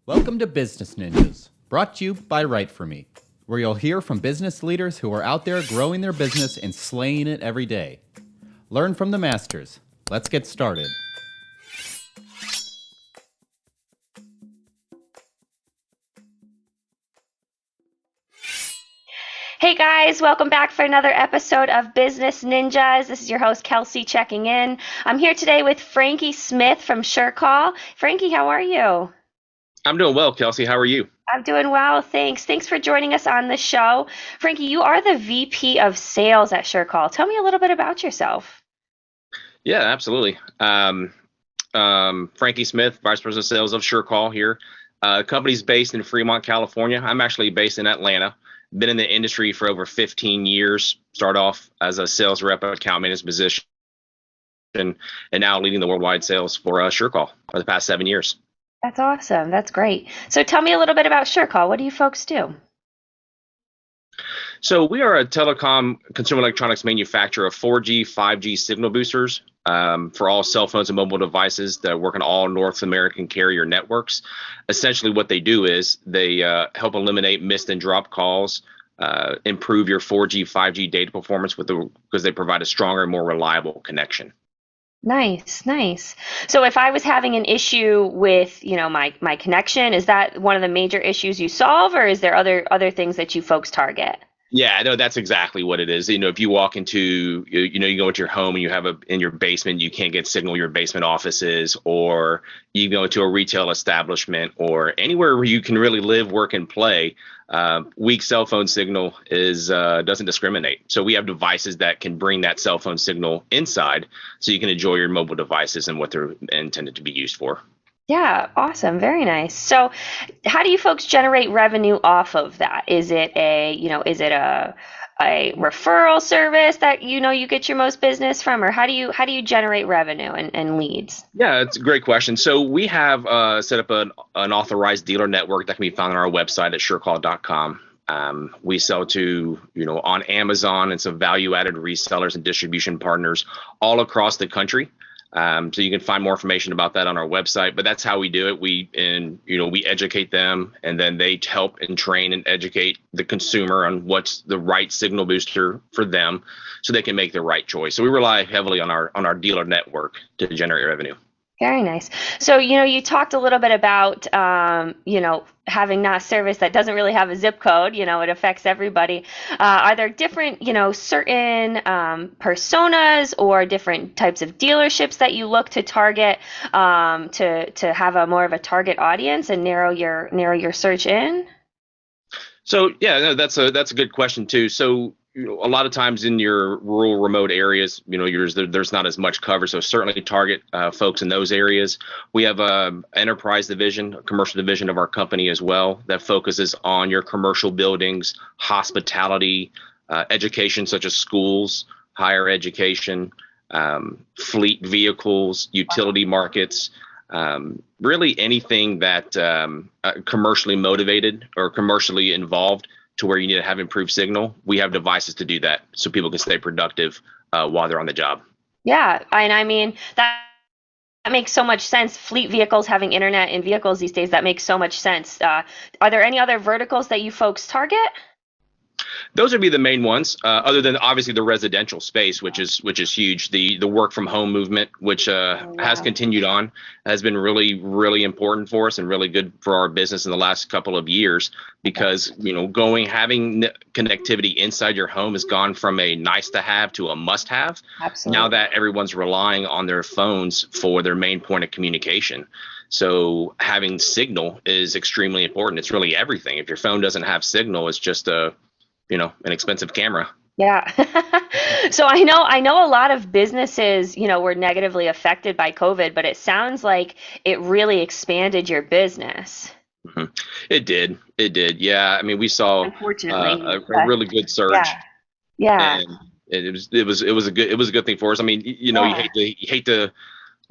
Welcome to Business Ninjas, brought to you by WriteForMe, where you'll hear from business leaders who are out there growing their business and slaying it every day. Learn from the masters. Let's get started. Hey guys, welcome back for another episode of Business Ninjas. This is your host Kelsey checking in. I'm here today with Frankie Smith from SureCall. Frankie, how are you? I'm doing well, Kelsey. How are you? I'm doing well, thanks. Thanks for joining us on the show. Frankie, you are the VP of Sales at SureCall. Tell me a little bit about yourself. Yeah, absolutely. Frankie Smith, Vice President of Sales of SureCall here. Company's based in Fremont, California. I'm actually based in Atlanta. Been in the industry for over 15 years. Start off as a sales rep, account manager position, and now leading the worldwide sales for SureCall for the past 7 years. That's awesome. That's great. So tell me a little bit about SureCall. What do you folks do? So we are a telecom consumer electronics manufacturer of 4G, 5G signal boosters for all cell phones and mobile devices that work on all North American carrier networks. Essentially what they do is they help eliminate missed and dropped calls, improve your 4G, 5G data performance because they provide a stronger and more reliable connection. Nice, nice. So if I was having an issue with, my connection, is that one of the major issues you solve, or is there other things that you folks target? Yeah, no, that's exactly what it is. If you walk into, you go into your home and you have in your basement, you can't get signal in your basement offices, or you go into a retail establishment or anywhere where you can really live, work, and play. Weak cell phone signal doesn't discriminate. So we have devices that can bring that cell phone signal inside so you can enjoy your mobile devices and what they're intended to be used for. Yeah, awesome. Very nice. So how do you folks generate revenue off of that? Is it a referral service that you get your most business from, or how do you generate revenue and leads? Yeah, it's a great question. So we have set up an authorized dealer network that can be found on our website at SureCall.com. We sell to, on Amazon and some value-added resellers and distribution partners all across the country. So you can find more information about that on our website, but that's how we do it. We educate them, and then they help and train and educate the consumer on what's the right signal booster for them so they can make the right choice. So we rely heavily on our dealer network to generate revenue. Very nice. So, you talked a little bit about, having not a service that doesn't really have a zip code, it affects everybody. Are there different, certain personas or different types of dealerships that you look to target to have a more of a target audience and narrow your search in? So, yeah, no, that's a good question too. So, a lot of times in your rural, remote areas, there's not as much coverage. So certainly target folks in those areas. We have a enterprise division, a commercial division of our company as well that focuses on your commercial buildings, hospitality, education such as schools, higher education, fleet vehicles, utility markets. Really anything that commercially motivated or commercially involved to where you need to have improved signal. We have devices to do that so people can stay productive while they're on the job. Yeah, and I mean, that makes so much sense. Fleet vehicles having internet in vehicles these days, that makes so much sense. Are there any other verticals that you folks target? Those would be the main ones, other than obviously the residential space, which is huge. The work from home movement, which has continued on, has been really, really important for us and really good for our business in the last couple of years because, having connectivity inside your home has gone from a nice to have to a must have. Absolutely. Now that everyone's relying on their phones for their main point of communication. So having signal is extremely important. It's really everything. If your phone doesn't have signal, it's just an expensive camera. Yeah. So I know a lot of businesses, were negatively affected by COVID, but it sounds like it really expanded your business. Mm-hmm. It did. Yeah. I mean, we saw Unfortunately, a really good surge. Yeah. And it was a good thing for us. I mean, you hate to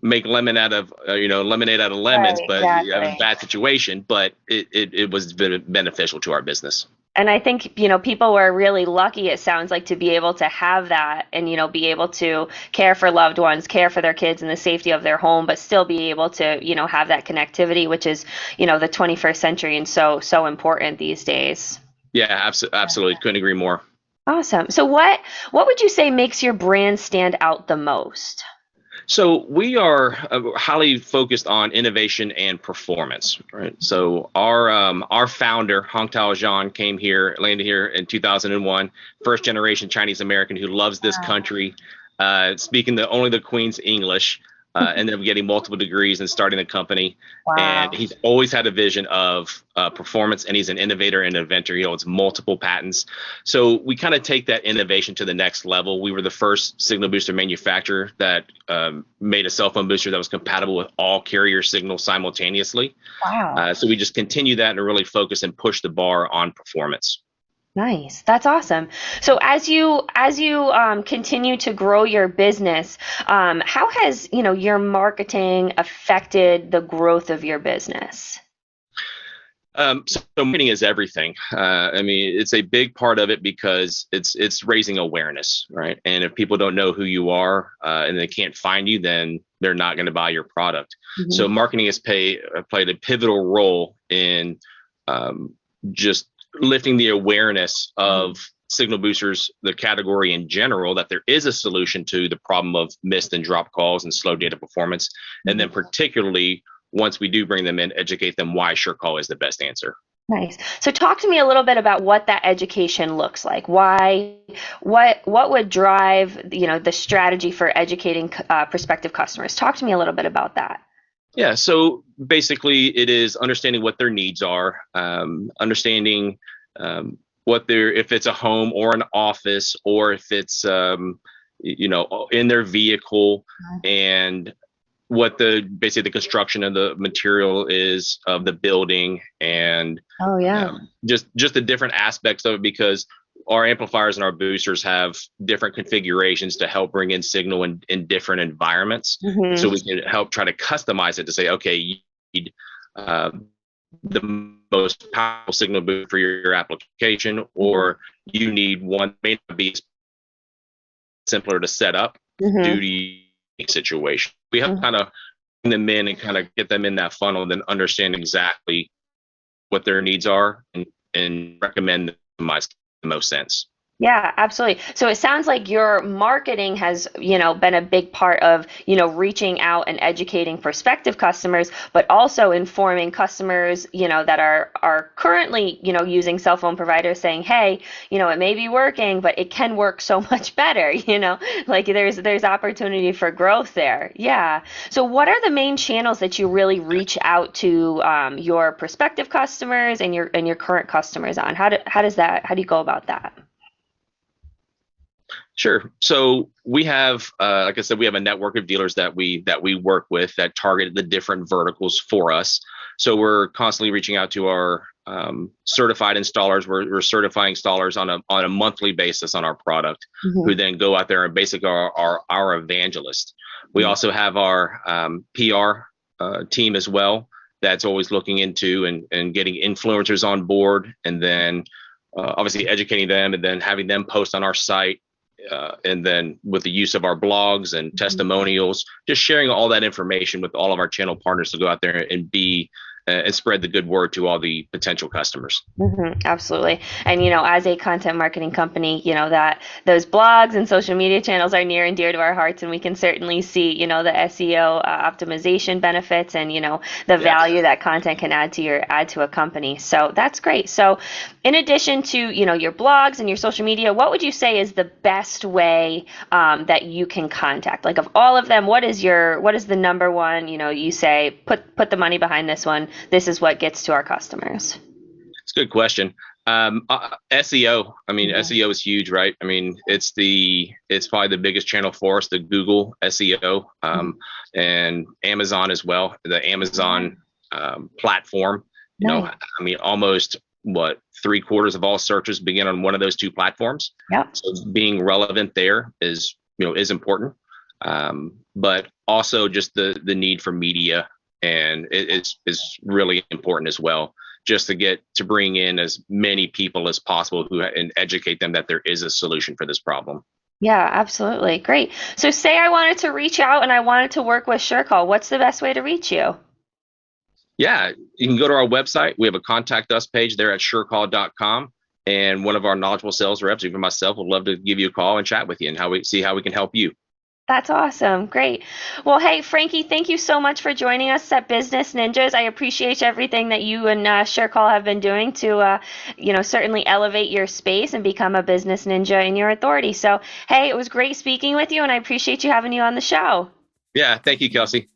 make lemonade out of lemons, Right, but exactly. you have a bad situation, but it was beneficial to our business. And I think, people were really lucky, it sounds like, to be able to have that and, be able to care for loved ones, care for their kids in the safety of their home, but still be able to, have that connectivity, which is, the 21st century and so important these days. Yeah, absolutely. Couldn't agree more. Awesome. So what would you say makes your brand stand out the most? So we are highly focused on innovation and performance, right? So our founder, Hong Tao Zhang, landed here in 2001, first generation Chinese American who loves this country, speaking only the Queen's English, ended up getting multiple degrees and starting the company. Wow. And he's always had a vision of performance, and he's an innovator and inventor. He owns multiple patents. So we kind of take that innovation to the next level. We were the first signal booster manufacturer that made a cell phone booster that was compatible with all carrier signals simultaneously. Wow. So we just continue that and really focus and push the bar on performance. Nice. That's awesome. So as you continue to grow your business, how has, your marketing affected the growth of your business? So marketing is everything. It's a big part of it because it's raising awareness, right? And if people don't know who you are and they can't find you, then they're not going to buy your product. Mm-hmm. So marketing has played a pivotal role in just lifting the awareness of signal boosters, the category in general, that there is a solution to the problem of missed and drop calls and slow data performance. And then particularly once we do bring them in, educate them why SureCall is the best answer. Nice. So talk to me a little bit about what that education looks like. What would drive, the strategy for educating prospective customers? Talk to me a little bit about that. Yeah, so basically it is understanding what their needs are, understanding if it's a home or an office, or if it's, in their vehicle, and what basically the construction of the material is of the building, and just the different aspects of it, because our amplifiers and our boosters have different configurations to help bring in signal in different environments. Mm-hmm. So we can help try to customize it to say, okay, you need the most powerful signal boost for your application, or you need one that may not be simpler to set up due to your situation. We have to kind of bring them in and kind of get them in that funnel, and then understand exactly what their needs are and recommend them the most sense. Yeah, absolutely. So it sounds like your marketing has, been a big part of, reaching out and educating prospective customers, but also informing customers, that are currently, using cell phone providers, saying, hey, it may be working, but it can work so much better, like there's opportunity for growth there. Yeah. So what are the main channels that you really reach out to your prospective customers and your current customers on? How do you go about that? Sure. So we have, like I said, we have a network of dealers that we work with that target the different verticals for us. So we're constantly reaching out to our certified installers. We're certifying installers on a monthly basis on our product, who then go out there and basically are our evangelists. We also have our PR team as well, that's always looking into and getting influencers on board, and then obviously educating them, and then having them post on our site. And then with the use of our blogs and testimonials, just sharing all that information with all of our channel partners to go out there and spread the good word to all the potential customers. Absolutely. And, as a content marketing company, that those blogs and social media channels are near and dear to our hearts, and we can certainly see, the SEO optimization benefits and, the value that content can add to a company. So that's great. So in addition to, your blogs and your social media, what would you say is the best way that you can contact? Like, of all of them, what is the number one, you say, put the money behind this one. This is what gets to our customers. It's a good question. SEO. SEO is huge, right? It's probably the biggest channel for us, the Google SEO, and Amazon as well. The Amazon platform. Almost 3/4 of all searches begin on one of those two platforms. Yep. So being relevant there is important, but also just the need for media. And it's really important as well. just to bring in as many people as possible and educate them that there is a solution for this problem. Yeah, absolutely. Great. So say I wanted to reach out and I wanted to work with SureCall. What's the best way to reach you? Yeah, you can go to our website. We have a contact us page there at surecall.com. And one of our knowledgeable sales reps, even myself, would love to give you a call and chat with you and see how we can help you. That's awesome. Great. Well, hey, Frankie, thank you so much for joining us at Business Ninjas. I appreciate everything that you and SureCall have been doing to, certainly elevate your space and become a business ninja in your authority. So, hey, it was great speaking with you, and I appreciate you having you on the show. Yeah, thank you, Kelsey.